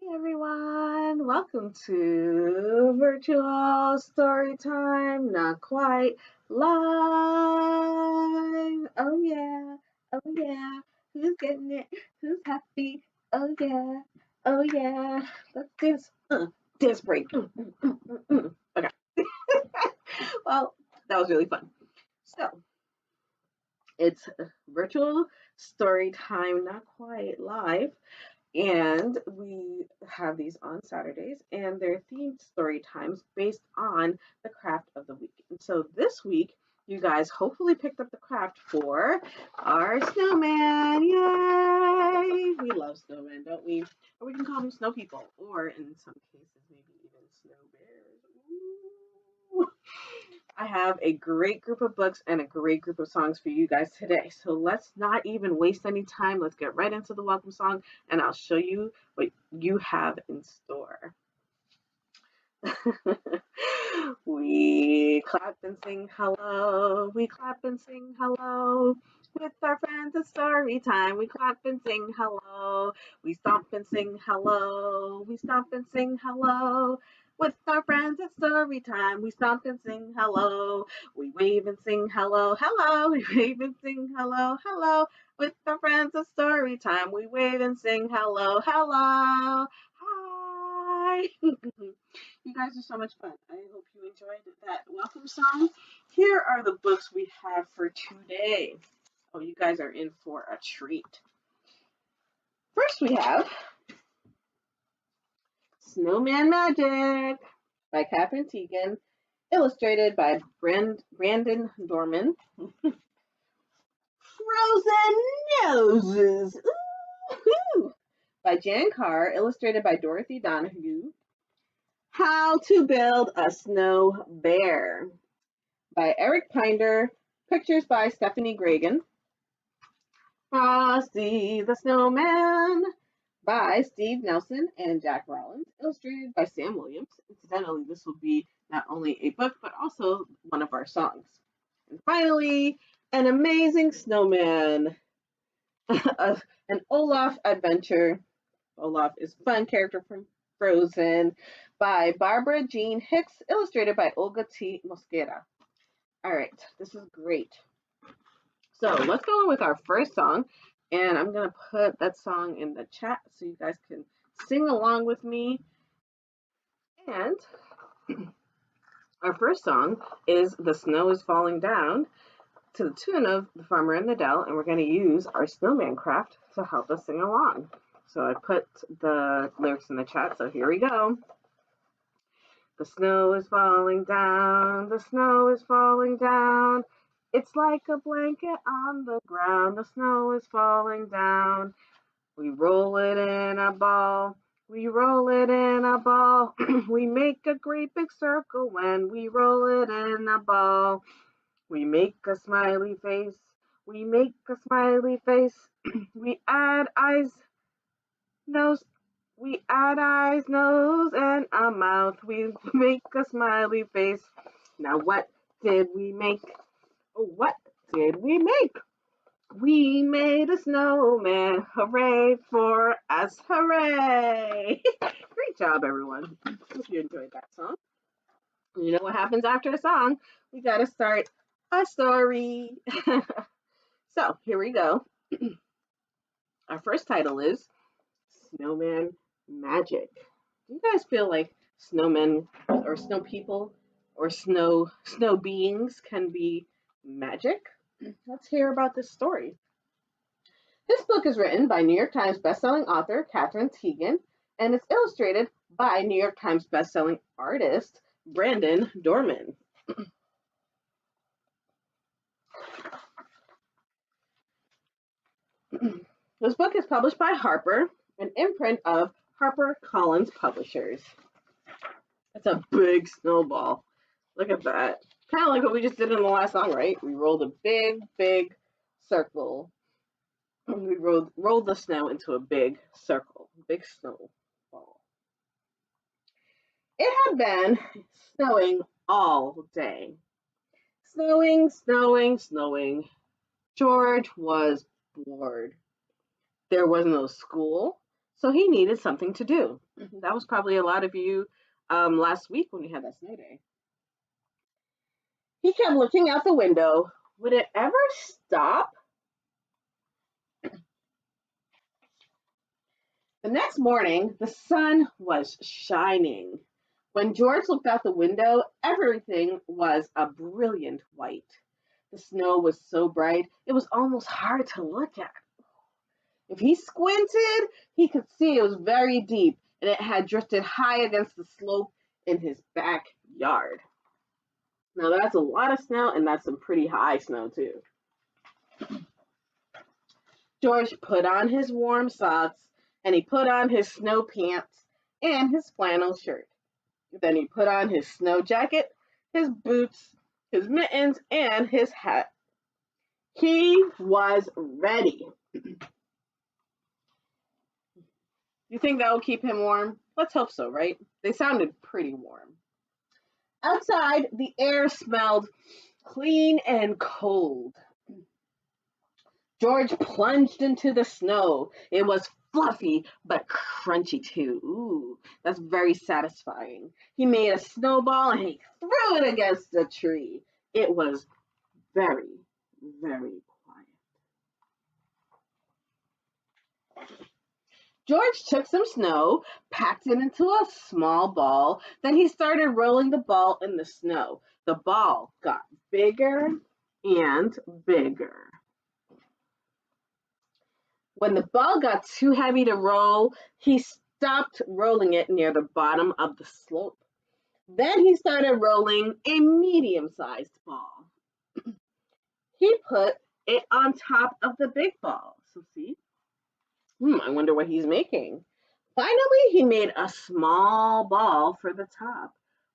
Hey everyone, welcome to virtual story time, not quite live. Oh yeah, who's getting it? Who's happy? Oh yeah, let's dance, dance break. Okay, well, that was really fun. So, it's virtual story time, not quite live. And we have these on Saturdays, and they're themed story times based on the craft of the week. And so this week, you guys hopefully picked up the craft for our snowman. Yay! We love snowmen, don't we? Or we can call them snow people, or in some cases, maybe even snow bears. Ooh. I have a great group of books and a great group of songs for you guys today. So let's not even waste any time. Let's get right into the welcome song and I'll show you what you have in store. We clap and sing hello. We clap and sing hello. With our friends at story time, we clap and sing hello. We stomp and sing hello. We stomp and sing hello. With our friends at story time, we stomp and sing hello. We wave and sing hello, hello. We wave and sing hello, hello. With our friends at story time, we wave and sing hello, hello. Hi. You guys are so much fun. I hope you enjoyed that welcome song. Here are the books we have for today. Oh, you guys are in for a treat. First, we have Snowman Magic by Catherine Tegan, illustrated by Brandon Dorman. Frozen Noses Ooh, by Jan Carr, illustrated by Dorothy Donahue. How to Build a Snow Bear by Eric Pinder, pictures by Stephanie Gregan. Frosty the Snowman by Steve Nelson and Jack Rollins, illustrated by Sam Williams. Incidentally, this will be not only a book, but also one of our songs. And finally, An Amazing Snowman, an Olaf adventure. Olaf is a fun character from Frozen by Barbara Jean Hicks, illustrated by Olga T. Mosquera. All right, this is great. So let's go on with our first song, and I'm going to put that song in the chat so you guys can sing along with me. And our first song is The Snow is Falling Down to the tune of The Farmer and the Dell, and we're going to use our snowman craft to help us sing along. So I put the lyrics in the chat, so here we go. The snow is falling down, the snow is falling down. It's like a blanket on the ground, the snow is falling down. We roll it in a ball, we roll it in a ball. We make a great big circle when we roll it in a ball. We make a smiley face, we make a smiley face. We add eyes, nose, we add eyes, nose, and a mouth. We make a smiley face. Now what did we make? Oh, what did we make? We made a snowman. Hooray for us. Hooray. Great job, everyone. Hope you enjoyed that song. You know what happens after a song? We got to start a story. So here we go. Our first title is Snowman Magic. Do you guys feel like snowmen or snow people or snow beings can be magic? Let's hear about this story. This book is written by New York Times bestselling author Catherine Tegan, and it's illustrated by New York Times bestselling artist Brandon Dorman. This book is published by Harper, an imprint of HarperCollins Publishers. It's a big snowball. Look at that. Kind of like what we just did in the last song, right? We rolled a big circle. We rolled the snow into a big circle, big snowball. It had been snowing all day. Snowing, snowing, snowing. George was bored. There was no school, so he needed something to do. That was probably a lot of you last week when we had that snow day. He kept looking out the window. Would it ever stop? The next morning, the sun was shining. When George looked out the window, everything was a brilliant white. The snow was so bright, it was almost hard to look at. If he squinted, he could see it was very deep and it had drifted high against the slope in his backyard. Now that's a lot of snow and that's some pretty high snow too. George put on his warm socks and he put on his snow pants and his flannel shirt. Then he put on his snow jacket, his boots, his mittens, and his hat. He was ready. You think that will keep him warm? Let's hope so, right? They sounded pretty warm. Outside, the air smelled clean and cold. George plunged into the snow. It was fluffy but crunchy too. Ooh, that's very satisfying. He made a snowball and he threw it against the tree. It was very, very quiet. George took some snow, packed it into a small ball, then he started rolling the ball in the snow. The ball got bigger and bigger. When the ball got too heavy to roll, he stopped rolling it near the bottom of the slope. Then he started rolling a medium-sized ball. He put it on top of the big ball. So see? I wonder what he's making. Finally, he made a small ball for the top.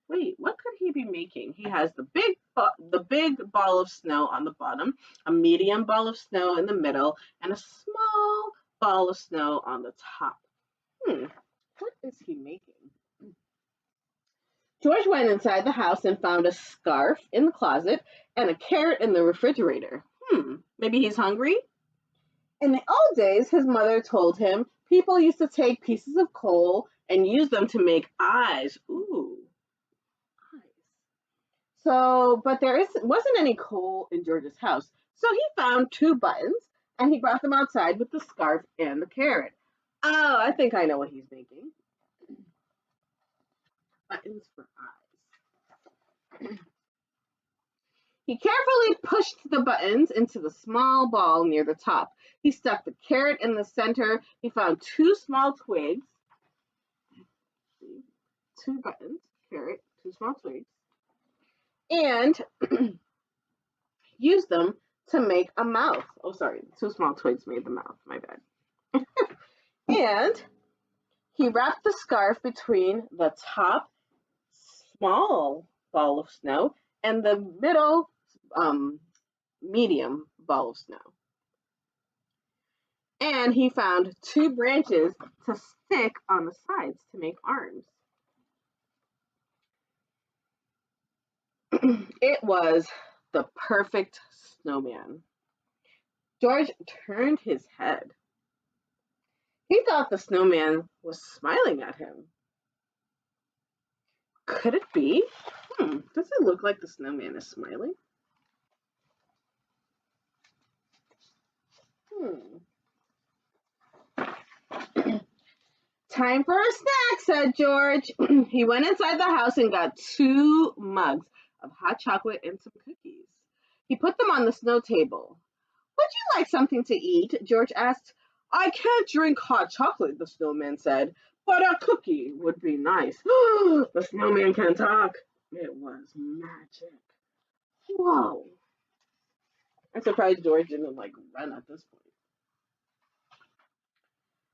Wait, what could he be making? He has the big ball of snow on the bottom, a medium ball of snow in the middle, and a small ball of snow on the top. What is he making? George went inside the house and found a scarf in the closet and a carrot in the refrigerator. Maybe he's hungry? In the old days, his mother told him people used to take pieces of coal and use them to make eyes. Ooh, eyes. So, but wasn't any coal in George's house. So he found 2 buttons and he brought them outside with the scarf and the carrot. Oh, I think I know what he's making. Buttons for eyes. He carefully pushed the buttons into the small ball near the top. He stuck the carrot in the center. He found 2 small twigs. 2 buttons, carrot, 2 small twigs. And used them to make a mouth. Oh, sorry, 2 small twigs made the mouth. My bad. And he wrapped the scarf between the top small ball of snow and the middle medium ball of snow. And he found 2 branches to stick on the sides to make arms. It was the perfect snowman. George turned his head. He thought the snowman was smiling at him. Could it be? Does it look like the snowman is smiling? Time for a snack, said George. He went inside the house and got 2 mugs of hot chocolate and some cookies. He put them on the snow table. Would you like something to eat? George asked. I can't drink hot chocolate, the snowman said, but a cookie would be nice. The snowman can talk. It was magic. Whoa. I'm surprised George didn't run at this point.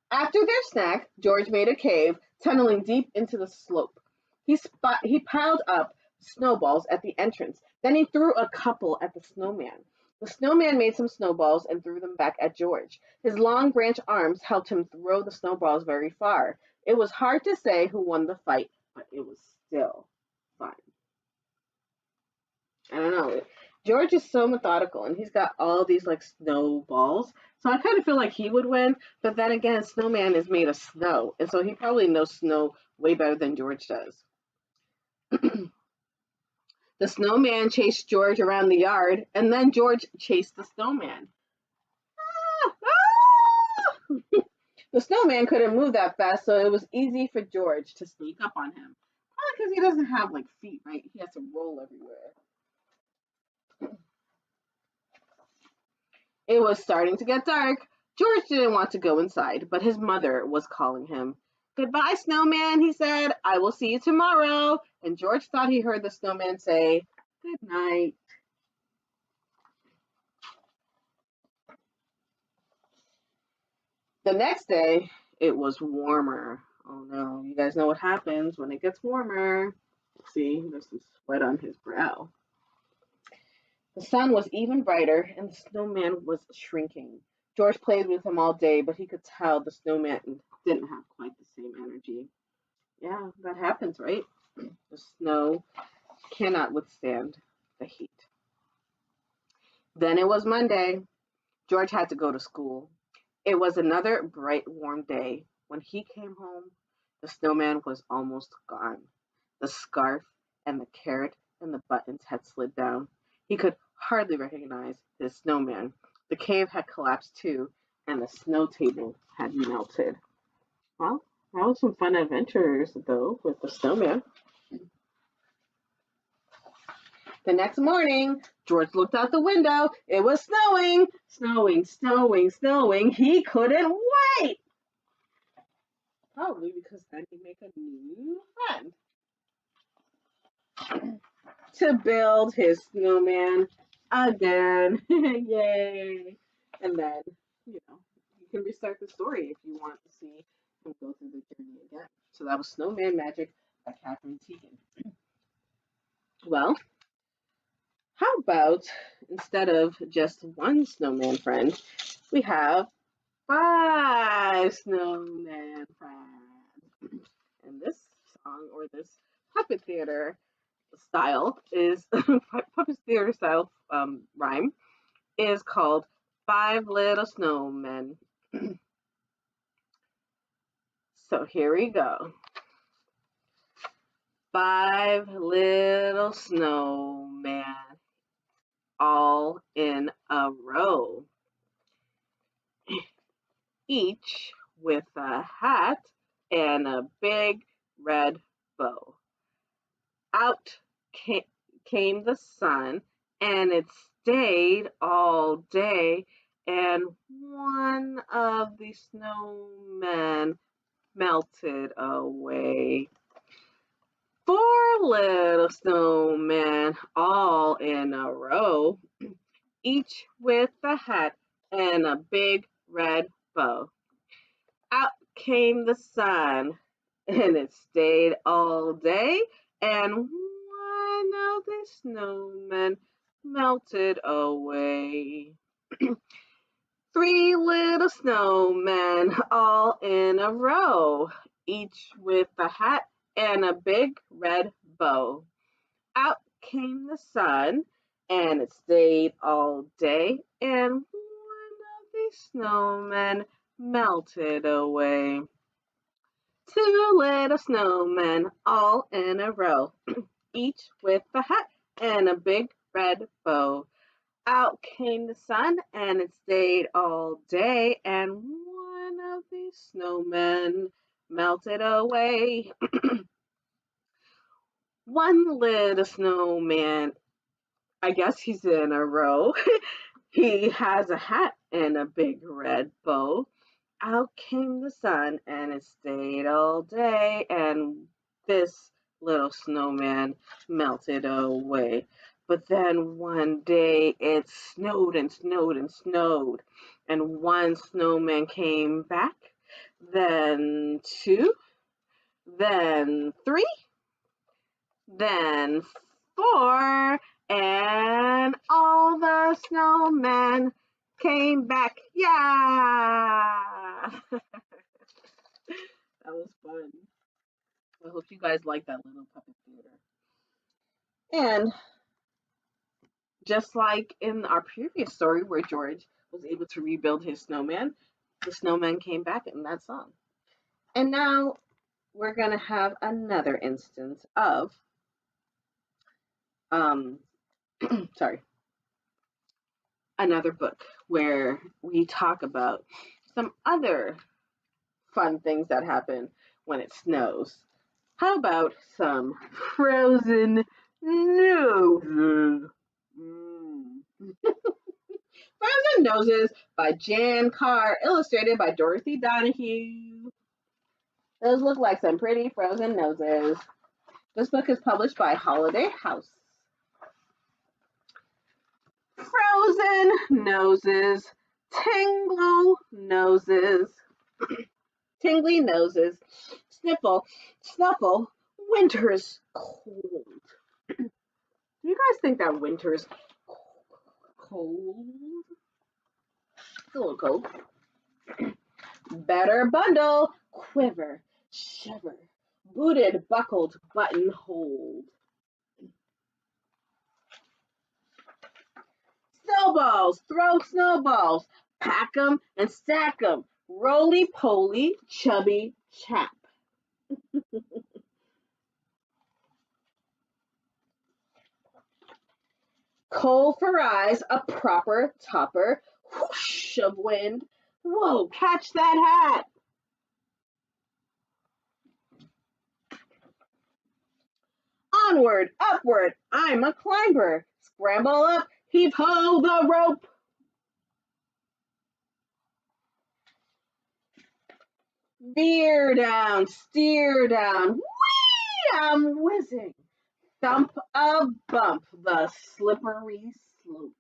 After their snack, George made a cave, tunneling deep into the slope. He piled up snowballs at the entrance. Then he threw a couple at the snowman. The snowman made some snowballs and threw them back at George. His long branch arms helped him throw the snowballs very far. It was hard to say who won the fight, but it was still fun. I don't know. George is so methodical and he's got all these like snowballs. So I kind of feel like he would win, but then again, Snowman is made of snow, and so he probably knows snow way better than George does. The snowman chased George around the yard, and then George chased the snowman. Ah! Ah! The snowman couldn't move that fast, so it was easy for George to sneak up on him. Probably because he doesn't have like feet, right? He has to roll everywhere. It was starting to get dark. George didn't want to go inside, but his mother was calling him. Goodbye, snowman, he said. I will see you tomorrow. And George thought he heard the snowman say, good night. The next day, it was warmer. Oh no, you guys know what happens when it gets warmer. See, there's some sweat on his brow. The sun was even brighter, and the snowman was shrinking. George played with him all day, but he could tell the snowman didn't have quite the same energy. Yeah, that happens, right? The snow cannot withstand the heat. Then it was Monday. George had to go to school. It was another bright, warm day. When he came home, the snowman was almost gone. The scarf and the carrot and the buttons had slid down. He could hardly recognize his snowman. The cave had collapsed too, and the snow table had melted. Well, that was some fun adventures, though, with the snowman. The next morning, George looked out the window. It was snowing, snowing, snowing, snowing. He couldn't wait. Probably because then he'd make a new friend to build his snowman again. Yay. And then, you know, you can restart the story if you want to see him go through the journey again. So that was Snowman Magic by Catherine Tegan. Well, how about instead of just one snowman friend, we have 5 snowman friends? And this song or this puppet theater style is puppet theater style rhyme is called 5 Little Snowmen. So here we go. 5 little snowmen all in a row, each with a hat and a big red bow. Out came the sun, and it stayed all day, and one of the snowmen melted away. 4 little snowmen all in a row, each with a hat and a big red bow. Out came the sun, and it stayed all day, and one of the snowmen melted away. 3 little snowmen all in a row, each with a hat and a big red bow. Out came the sun, and it stayed all day, and one of the snowmen melted away. 2 little snowmen all in a row, each with a hat and a big red bow. Out came the sun, and it stayed all day, and one of the snowmen melted away. 1 little snowman, I guess he's in a row. He has a hat and a big red bow. Out came the sun, and it stayed all day, and this little snowman melted away. But then one day it snowed and snowed and snowed, and 1 snowman came back, then 2, then 3, then 4, and all the snowmen came back. Yeah! That was fun. I hope you guys like that little puppet theater. And Just like in our previous story where George was able to rebuild his snowman, the snowman came back in that song. And now we're going to have another instance of, sorry, another book where we talk about some other fun things that happen when it snows. How about some frozen noses? Frozen Noses by Jan Carr, illustrated by Dorothy Donahue. Those look like some pretty frozen noses. This book is published by Holiday House. Frozen noses, tingle noses, tingly noses, sniffle, snuffle, winter's cold. Do you guys think that winter's cold? It's a little cold. Better bundle, quiver, shiver, booted, buckled, buttonholed. Snowballs, throw snowballs, pack 'em and stack 'em, roly-poly, chubby chap. Coal for eyes, a proper topper, whoosh of wind. Whoa, catch that hat. Onward, upward, I'm a climber. Scramble up, heave ho the rope. Veer down, steer down, whee, I'm whizzing. Thump a bump, the slippery slope.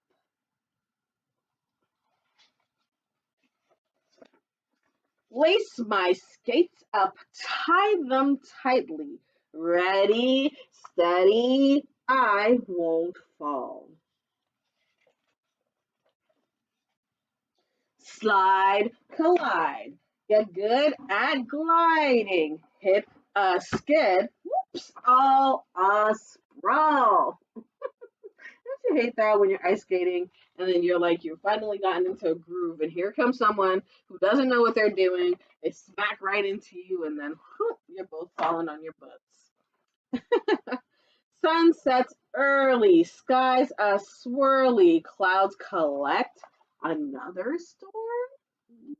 Lace my skates up, tie them tightly. Ready, steady, I won't fall. Slide, collide, get good at gliding. Hit a skid, whoops, all a sprawl. Don't you hate that when you're ice skating and then you're like, you've finally gotten into a groove and here comes someone who doesn't know what they're doing. They smack right into you and then whoop, you're both falling on your butts. Sun sets early, skies are swirly, clouds collect. Another storm?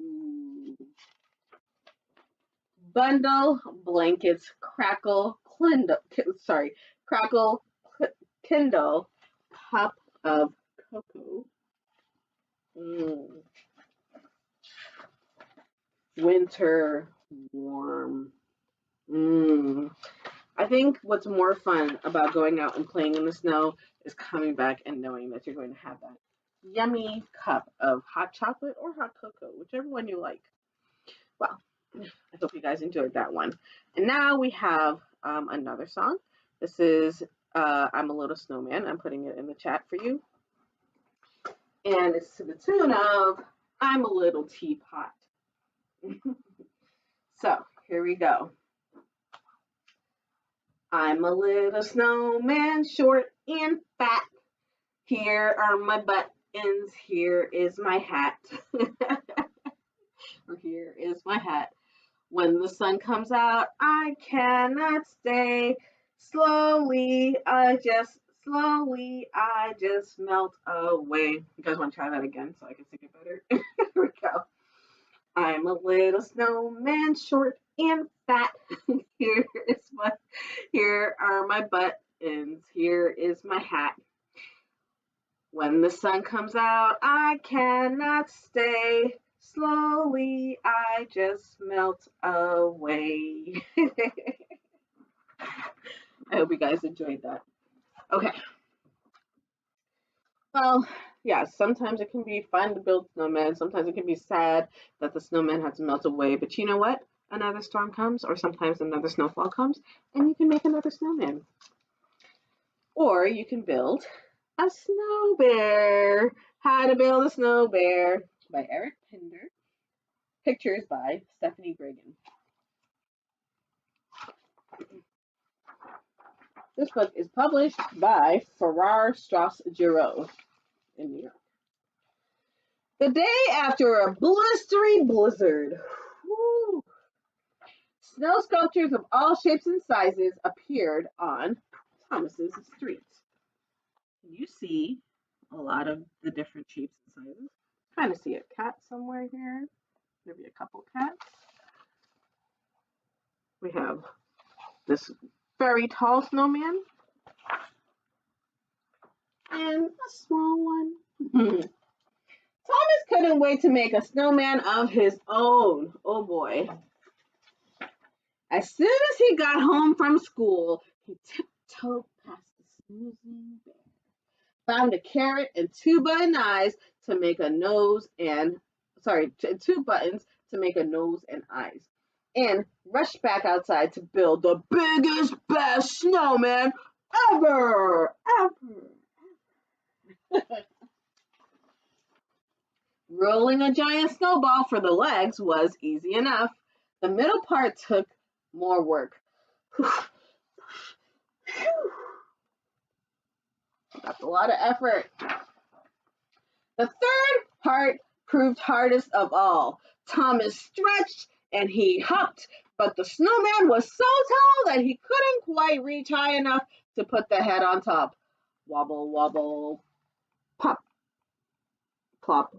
Ooh. Bundle, blankets, crackle, crackle, kindle, cup of cocoa. Winter, warm. I think what's more fun about going out and playing in the snow is coming back and knowing that you're going to have that yummy cup of hot chocolate or hot cocoa, whichever one you like. Well, I hope you guys enjoyed that one. And now we have another song. This is I'm a Little Snowman. I'm putting it in the chat for you. And it's to the tune of I'm a Little Teapot. So here we go. I'm a little snowman, short and fat. Here are my buttons, here is my hat. Or here is my hat. When the sun comes out, I cannot stay. Slowly, I just melt away. You guys want to try that again so I can sing it better? Here we go. I'm a little snowman, short and fat. Here are my buttons. Here is my hat. When the sun comes out, I cannot stay. Slowly, I just melt away. I hope you guys enjoyed that. Okay. Well, yeah, sometimes it can be fun to build snowmen. Sometimes it can be sad that the snowman has to melt away. But you know what? Another storm comes, or sometimes another snowfall comes, and you can make another snowman. Or you can build a snow bear. How to Build a Snow Bear by Eric Pinder. Pictures by Stephanie Gregan. This book is published by Farrar Straus Giroux in New York. The day after a blistery blizzard, whoo, snow sculptures of all shapes and sizes appeared on Thomas's street. You see a lot of the different shapes and sizes. Kind of see a cat somewhere here. Maybe a couple cats. We have this very tall snowman and a small one. Thomas couldn't wait to make a snowman of his own. Oh boy. As soon as he got home from school, he tiptoed past the snoozing bear, found a carrot and two buttons to make a nose and eyes, and rushed back outside to build the biggest, best snowman ever. Rolling a giant snowball for the legs was easy enough. The middle part took more work. That's a lot of effort. The third part proved hardest of all. Thomas stretched and he hopped, but the snowman was so tall that he couldn't quite reach high enough to put the head on top. Wobble, wobble, pop, plop.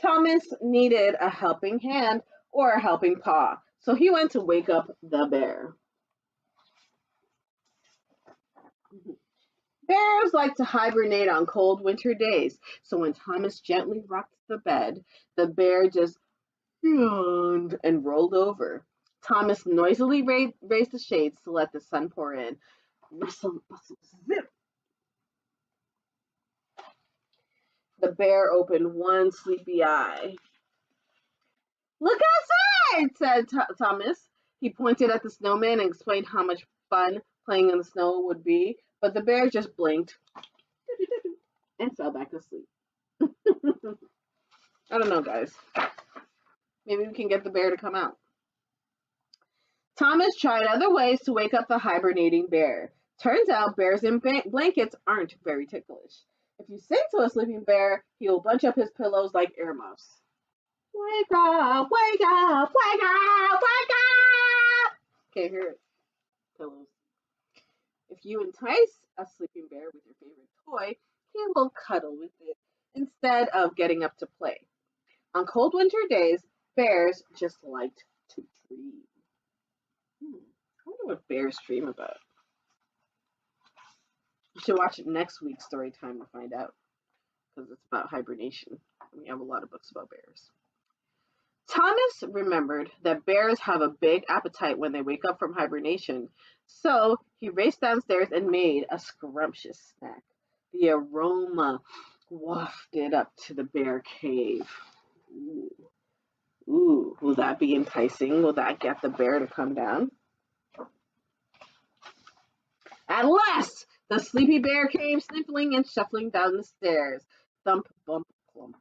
Thomas needed a helping hand or a helping paw, so he went to wake up the bear. Bears like to hibernate on cold winter days, so when Thomas gently rocked the bed, the bear just yawned and rolled over. Thomas noisily raised the shades to let the sun pour in. Rustle, bustle, zip. The bear opened one sleepy eye. Look outside, said Thomas. He pointed at the snowman and explained how much fun playing in the snow would be, but the bear just blinked and fell back asleep. I don't know, guys. Maybe we can get the bear to come out. Thomas tried other ways to wake up the hibernating bear. Turns out bears in blankets aren't very ticklish. If you sing to a sleeping bear, he will bunch up his pillows like earmuffs. Wake up, wake up, wake up, wake up! Can't hear it. Pillows. If you entice a sleeping bear with your favorite toy, he will cuddle with it instead of getting up to play. On cold winter days, bears just liked to dream. I wonder what bears dream about. You should watch next week's Storytime to find out, because it's about hibernation. We have a lot of books about bears. Thomas remembered that bears have a big appetite when they wake up from hibernation, so he raced downstairs and made a scrumptious snack. The aroma wafted up to the bear cave. Ooh, will that be enticing? Will that get the bear to come down? At last, the sleepy bear came sniffling and shuffling down the stairs. Thump, bump, clump.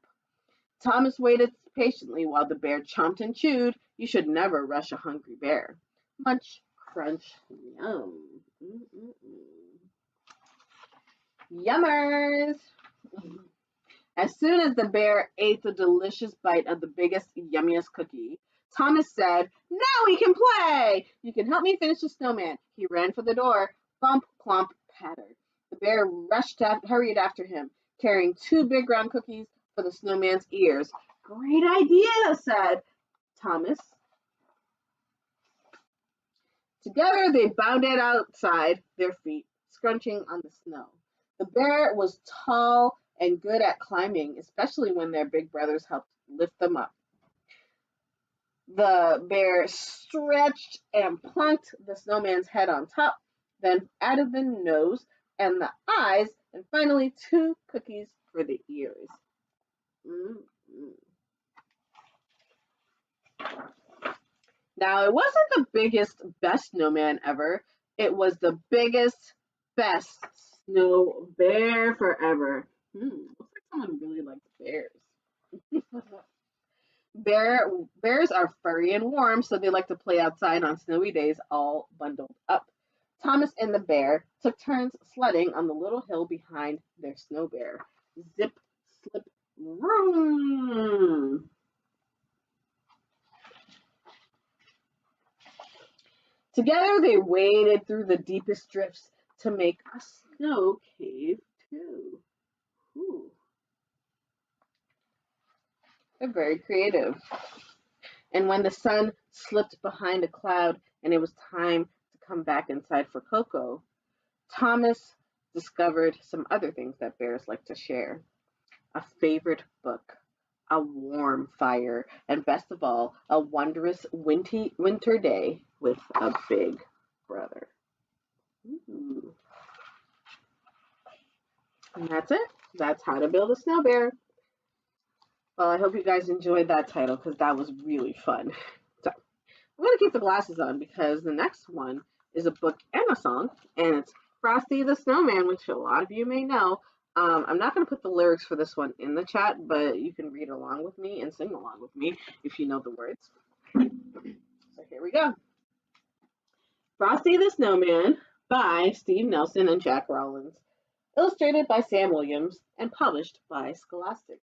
Thomas waited patiently while the bear chomped and chewed. You should never rush a hungry bear. Munch, crunch, yum. Yummers! As soon as the bear ate the delicious bite of the biggest, yummiest cookie, Thomas said, "Now we can play! You can help me finish the snowman." He ran for the door. Bump, clomp, patter. The bear hurried after him, carrying two big round cookies for the snowman's ears. "Great idea," said Thomas. Together they bounded outside, their feet scrunching on the snow. The bear was tall and good at climbing, especially when their big brothers helped lift them up. The bear stretched and plunked the snowman's head on top, then added the nose and the eyes, and finally 2 cookies for the ears. Now, it wasn't the biggest, best snowman ever. It was the biggest, best snow bear forever. Looks like someone really likes bears. Bears are furry and warm, so they like to play outside on snowy days all bundled up. Thomas and the bear took turns sledding on the little hill behind their snow bear. Zip, slip, vroom! Together they waded through the deepest drifts to make a snow cave too. Ooh, they're very creative. And when the sun slipped behind a cloud and it was time to come back inside for Cocoa, Thomas discovered some other things that bears like to share: a favorite book, a warm fire, and best of all, a wondrous winter day with a big brother. Ooh. And that's it. That's how to build a snow bear. Well, I hope you guys enjoyed that title because that was really fun. So I'm going to keep the glasses on because the next one is a book and a song, and it's Frosty the Snowman, which a lot of you may know. I'm not going to put the lyrics for this one in the chat, but you can read along with me and sing along with me if you know the words. So here we go. Frosty the Snowman by Steve Nelson and Jack Rollins. Illustrated by Sam Williams and published by Scholastic.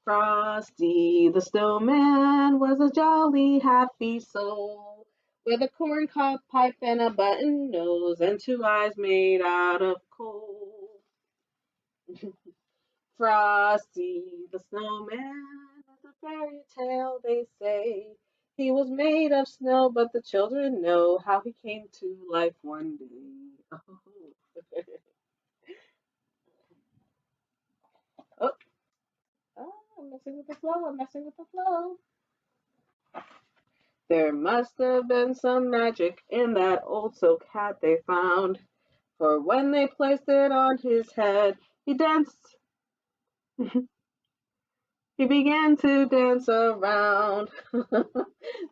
Frosty the Snowman was a jolly, happy soul with a corncob pipe and a button nose and 2 eyes made out of coal. Frosty the Snowman is a fairy tale, they say. He was made of snow, but the children know how he came to life one day. Oh. Oh, I'm messing with the flow. I'm messing with the flow. There must have been some magic in that old silk hat they found. For when they placed it on his head, he danced. He began to dance around.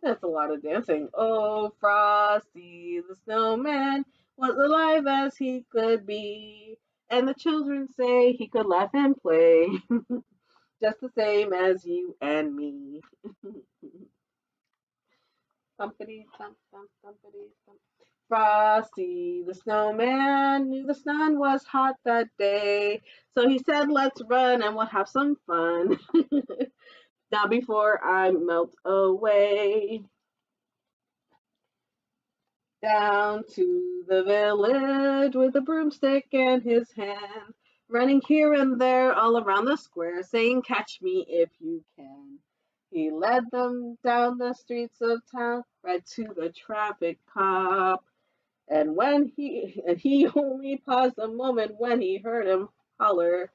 That's a lot of dancing. Oh, Frosty the Snowman was alive as he could be. And the children say he could laugh and play. Just the same as you and me. Thumpety, thump, thump, thumpety, thump. Frosty the Snowman knew the sun was hot that day, so he said, "Let's run and we'll have some fun." Now before I melt away. Down to the village with a broomstick in his hand, running here and there all around the square, saying, "Catch me if you can." He led them down the streets of town, right to the traffic cop. And he only paused a moment when he heard him holler,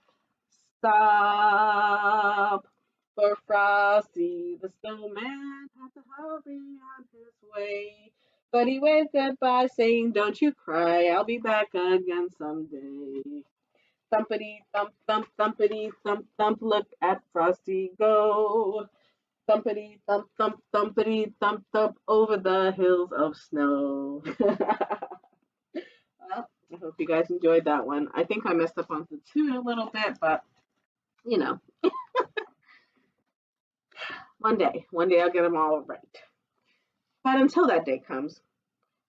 "Stop!" For Frosty the Snowman had to hurry on his way. But he waved goodbye, saying, "Don't you cry, I'll be back again someday." Thumpety thump thump thumpety thump thump, look at Frosty go. Thumpety thump thump thumpety thump thump over the hills of snow. Well, I hope you guys enjoyed that one. I think I messed up on the tune a little bit, but you know, one day I'll get them all right. But until that day comes,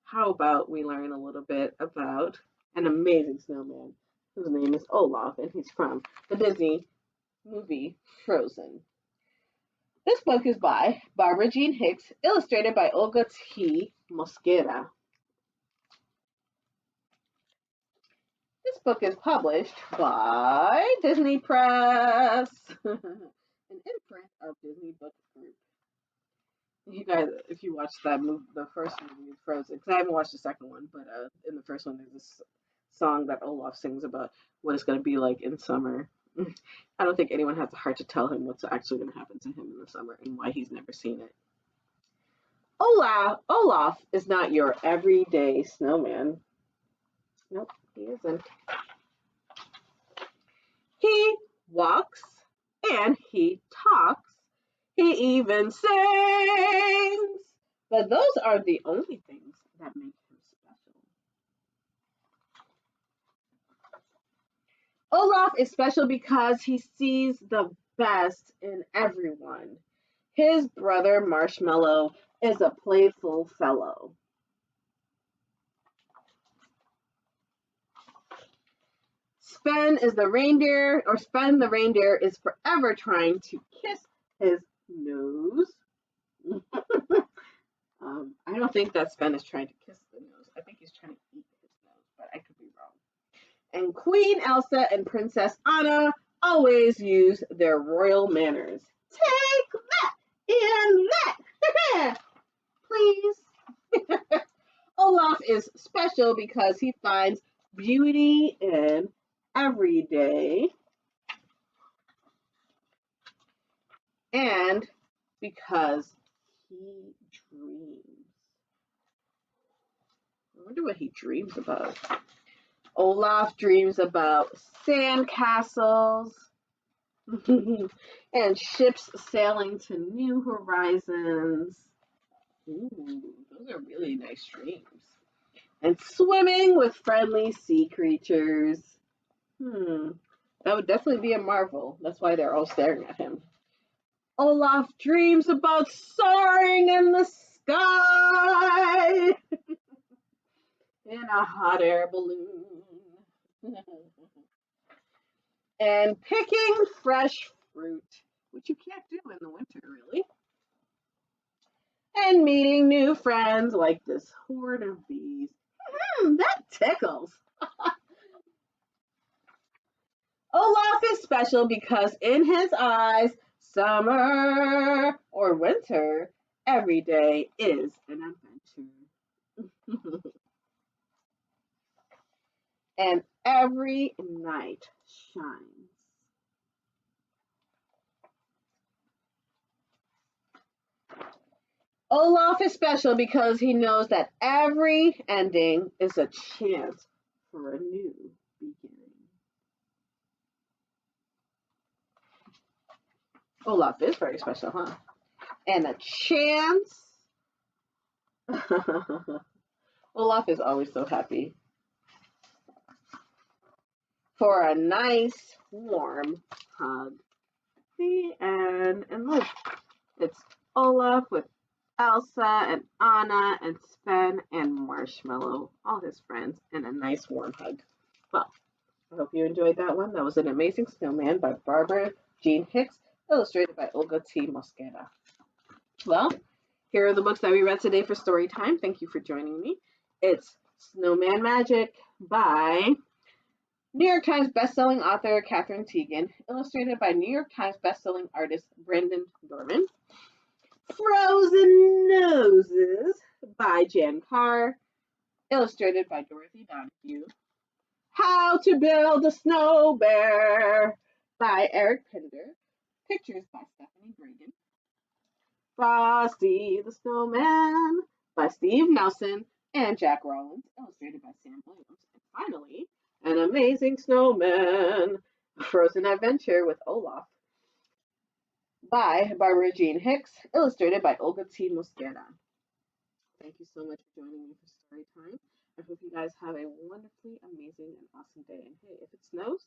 how about we learn a little bit about an amazing snowman whose name is Olaf, and he's from the Disney movie Frozen. This book is by Barbara Jean Hicks, illustrated by Olga T. Mosquera. This book is published by Disney Press, an imprint of Disney Book Group. You guys, if you watch that movie, the first movie, Frozen, because I haven't watched the second one, but in the first one, there's this song that Olaf sings about what it's going to be like in summer. I don't think anyone has the heart to tell him what's actually going to happen to him in the summer and why he's never seen it. Olaf is not your everyday snowman. Nope, he isn't. He walks and he talks. He even sings. But those are the only things that make him special. Olaf is special because he sees the best in everyone. His brother Marshmallow is a playful fellow. Sven is the reindeer, or Sven the reindeer is forever trying to kiss his nose. I don't think that Sven is trying to kiss the nose. I think he's trying to eat his nose, but I could be wrong. And Queen Elsa and Princess Anna always use their royal manners. Take that and that, please. Olaf is special because he finds beauty in every day and because he dreams. I wonder what he dreams about. Olaf dreams about sandcastles and ships sailing to new horizons. Ooh, those are really nice dreams. And swimming with friendly sea creatures. That would definitely be a marvel. That's why they're all staring at him. Olaf dreams about soaring in the sky in a hot air balloon. And picking fresh fruit, which you can't do in the winter, really. And meeting new friends like this horde of bees. That tickles. Olaf is special because in his eyes, summer or winter, every day is an adventure. And every night shines. Olaf is special because he knows that every ending is a chance for a new beginning. Olaf is very special, huh? And a chance. Olaf is always so happy. For a nice, warm hug. The end. And look, it's Olaf with Elsa and Anna and Sven and Marshmallow, all his friends, and a nice warm hug. Well, I hope you enjoyed that one. That was An Amazing Snowman by Barbara Jean Hicks, illustrated by Olga T. Mosqueda. Well, here are the books that we read today for story time. Thank you for joining me. It's Snowman Magic by New York Times bestselling author Katherine Tegan, illustrated by New York Times bestselling artist Brandon Dorman. Frozen Noses by Jan Carr, illustrated by Dorothy Donahue. How to Build a Snow Bear by Eric Pinder, pictures by Stephanie Gragan. Frosty the Snowman by Steve Nelson and Jack Rollins, illustrated by Sam Williams. And finally, An Amazing Snowman, a Frozen Adventure with Olaf by Barbara Jean Hicks, illustrated by Olga T. Mosqueda. Thank you so much for joining me for story time. I hope you guys have a wonderfully amazing and awesome day. And hey, if it snows,